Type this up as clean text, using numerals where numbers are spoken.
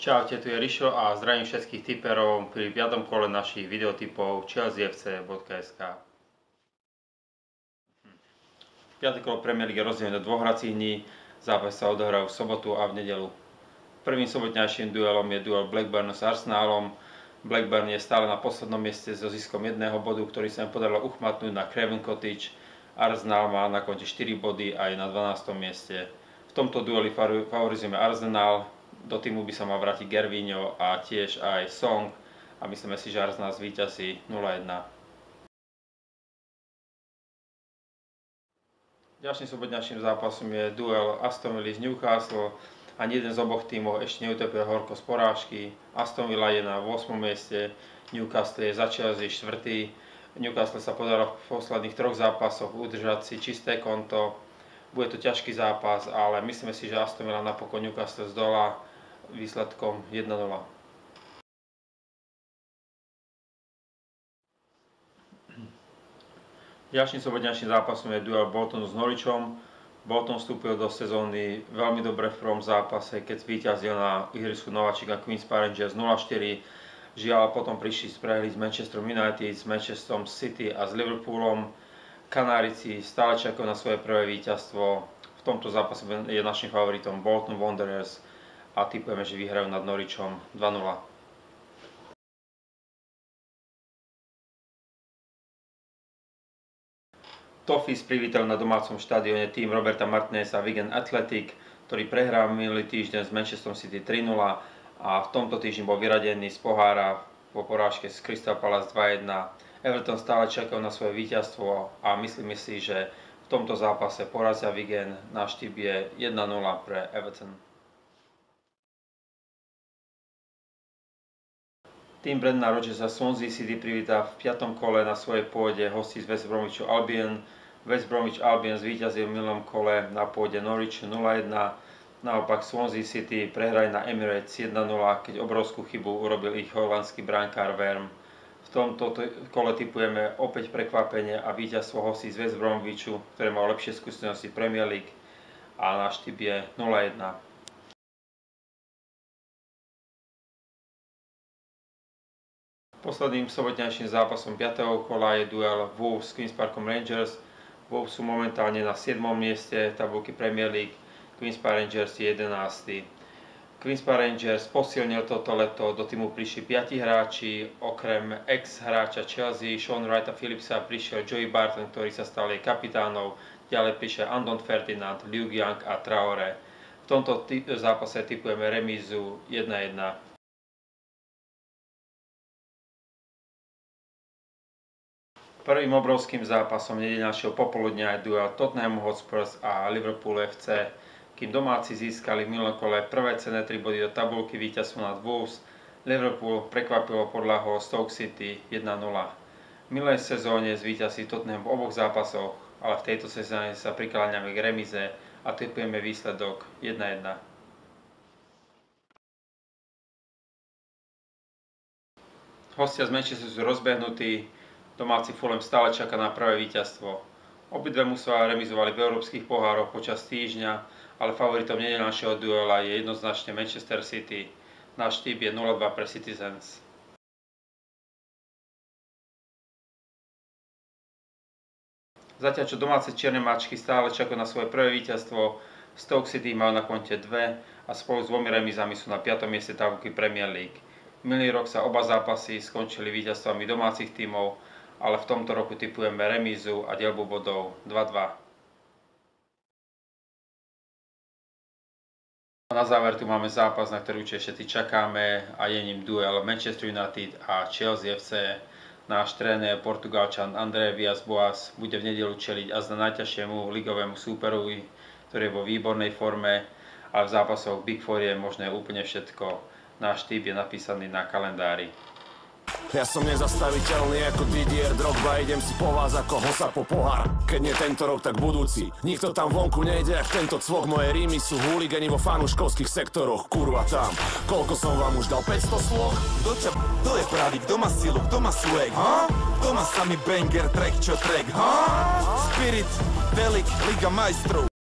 Čaute, tu je Rišo a zdravím všetkých tiperov pri 5. kole našich videotypov chelsea.fc.sk. 5. kolo Premier League je rozdelené do dvoch hracích dní, zápas sa odohrajú v sobotu a v nedeľu. Prvým sobotnejším duelom je duel Blackburn s Arsenalom. Blackburn je stále na poslednom mieste so ziskom jedného bodu, ktorý sa im podarilo uchmatnúť na Craven Cottage. Arsenal má na konte 4 body a je na 12. mieste. V tomto dueli favorizujeme Arsenal. Do týmu by sa mal vrátiť Gervinho a tiež aj Song a myslíme si, že Arsenal zvíťazí 0-1. Ďalším sobotnejším zápasom je duel Aston Villa z Newcastle. Ani jeden z oboch tímov ešte neutopil horko z porážky. Aston Villa je na 8. mieste, Newcastle je za Chelsea 4. Newcastle sa podarilo v posledných 3 zápasoch udržať si čisté konto. Bude to ťažký zápas, ale myslíme si, že Aston Villa napokon Newcastle zdolá výsledkom 1-0. Ďalším sobotnejším zápasom je duel Boltonu s Norwichom. Bolton vstúpil do sezóny veľmi dobre v prvom zápase, keď zvíťazil na ihrisku nováčika Queen's Park Rangers 0-4. Žiaľ, potom prišli z prehry s Manchesterom United, s Manchesterom City a s Liverpoolom. Kanárici stále čakajú na svoje prvé víťazstvo. V tomto zápase je našim favoritom Bolton Wanderers a tipujeme, že vyhrajú nad Norwichom 2-0. Toffees privítali na domácom štadióne tým Roberta Martineza Wigan Athletic, ktorý prehral minulý týždeň s Manchesterom City 3-0 a v tomto týždni bol vyradený z pohára po porážke z Crystal Palace 2-1. Everton stále čakajú na svoje víťazstvo a myslíme si, že v tomto zápase porazia Wigan. Náš tip je 1-0 pre Everton. Tým Brendana Rodgersa Swansea City privítá v 5. kole na svojej pôde hostí z West Bromwich Albion. West Bromwich Albion zvíťazil v minulom kole na pôde Norwich 0-1. Naopak Swansea City prehrali na Emirates 1-0, keď obrovskú chybu urobil ich holandský brankár Verm. V tomto kole tipujeme opäť prekvapenie a víťazstvo hostí z West Bromwichu, ktoré má lepšie skúsenosti Premier League, a náš tip je 0-1. Posledným sobotnejším zápasom 5. kola je duel Wolves s Queen's Parkom Rangers. Wolves sú momentálne na 7. mieste tabulky Premier League, Queen's Park Rangers je 11. Queen's Park Rangers posilnil toto leto, do týmu prišli 5 hráči, okrem ex-hráča Chelsea, Sean Wrighta Phillipsa prišiel Joey Barton, ktorý sa stal jej kapitánov, ďalej prišiel Andon Ferdinand, Luke Young a Traoré. V tomto zápase tipujeme remízu 1-1. Prvým obrovským zápasom nedeľného popoludňa je duel Tottenham Hotspurs a Liverpool FC. Kým domáci získali v minulom kole prvé cenné 3 body do tabulky víťazstvo nad Wolves, Liverpool prekvapilo podľahou Stoke City 1-0. V minulej sezóne zvíťazí Tottenham v oboch zápasoch, ale v tejto sezóne sa prikláňame k remize a tipujeme výsledok 1-1. Hostia z Manchesteru sú rozbehnutí. Domáci Fulham stále čaká na prvé víťazstvo. Obidve mužstvá remizovali v európskych pohároch počas týždňa, ale favoritom nedeľného duela je jednoznačne Manchester City. Náš tip je 0-2 pre Citizens. Zatiaľ čo domáce čierne mačky stále čakajú na svoje prvé víťazstvo, Stoke City majú na konte 2 a spolu s 2 remizami sú na 5. mieste tabulky Premier League. Minulý rok sa oba zápasy skončili víťazstvami domácich tímov, ale v tomto roku tipujeme remízu a dielbu bodov 2-2. Na záver tu máme zápas, na ktorý určite všetci čakáme, a je ním duel Manchester United a Chelsea FC. Náš tréner Portugalčan André Villas-Boas bude v nedeľu čeliť azda najťažšiemu ligovému súperovi, ktorý je vo výbornej forme, ale v zápasoch Big Four je možné úplne všetko. Náš tip je napísaný na kalendári. Ja som nezastaviteľný ako Didier Drogba, idem si po vás ako hosa po pohár. Keď nie tento rok, tak budúci. Nikto tam vonku nejde, ak tento cvok. Moje rímy sú húligani vo fanúškovských sektoroch. Kurva tam, koľko som vám už dal, 500 slov? Kto je pravý, kto má silu, kto má swag, ha? Kto má samý banger, track čo track, ha? Spirit, Velik, Liga majstrov.